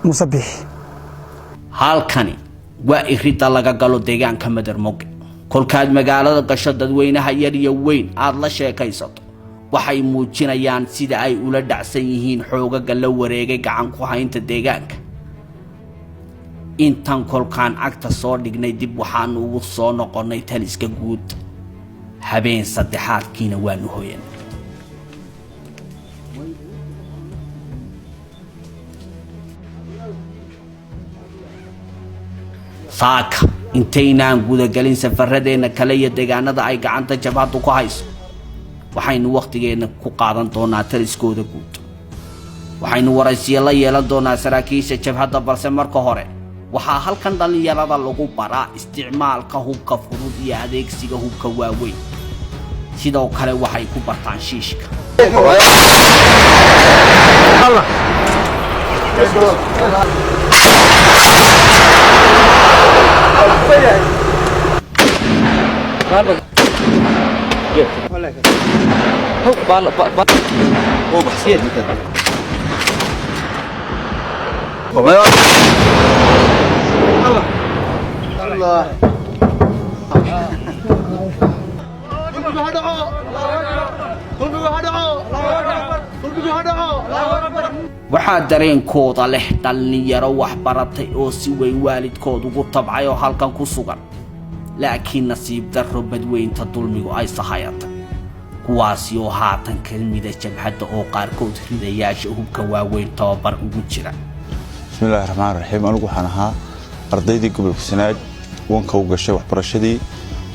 مصبح halkani waa irida laga galo deegaanka Madarmoge kolkaad magaalada gasho dadweynaha yar iyo weyn aad la sheekaysato waxay muujinayaan sida ay ula dhacsan yihiin xoogaga la wareegay gacan ku haynta deegaanka intan kolkaan agta soo dhignay dib waxaan ugu soo noqonay taliska guud habeen saddexaadkiina waanu hooyan saaka intaynaan gudagalin safaradeenna kale iyo deegaanada ay gacanta jabhadu ku hayso waxaynu waqtigeena ku qaadan doonaa taliskooda guud waxaynu waraysiyo la yeelan doonaa saraakiisha jabhada balse marka hore waxaa halkan dhalinyarada lagu baraa isticmaalka hubka fudud iyo adeegsiga hubka waaweyn sidoo kale waxay ku bartaan shiishka waxaa dareenkooda leh dhalinyaro wax baratay oo si weyn waalidkood ugu tabcay oo halkan ku sugan laakiin nasiib darro badweynta dulmigu ay sahayatay kuwaasi oo haatan kelmida jabhada oo qaarkood ridayaasha hubka waaweyn tababar ugu jira bismillaahi raxmaani raxiim anigu waxaan ahaa ardaydii gobolka Sanaag wanka u gashay waxbarashadii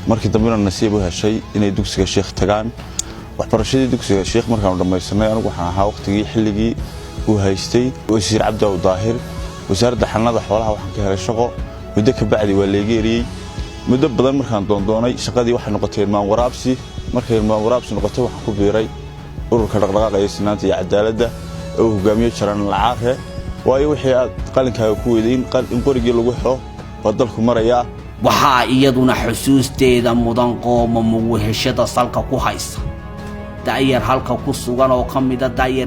markii dambena nasiib u heshay inay dugsiga Sheekh tagaan waxbarashadii dugsiga Sheekh markaan dhamaysanay anigu waxaan ahaa waqtigii xilligii uu haystay wasiir Cabdi Daahir wasaaradda xanaanada xoolaha waxaan ka helay shaqo muddo ka bacdi waa leegeeriyay muddo badan markaan doondoonay shaqadii waxay noqotay maan waraabsi markay maan waraabsi noqotay waxaan ku biiray ururka dhaqdhaqaaqa ee sinaanta iyo cadaaladda oo hogaamiye Jaran Lacaare waayo wixii aad qalinkaaga ku weedayn in qorigii lagu xiro wadalku maraya waxaa iyaduna xusuusteeda mudan qooma muwahashada salka ku haysa daayar halka ku sugan oo kamida daayar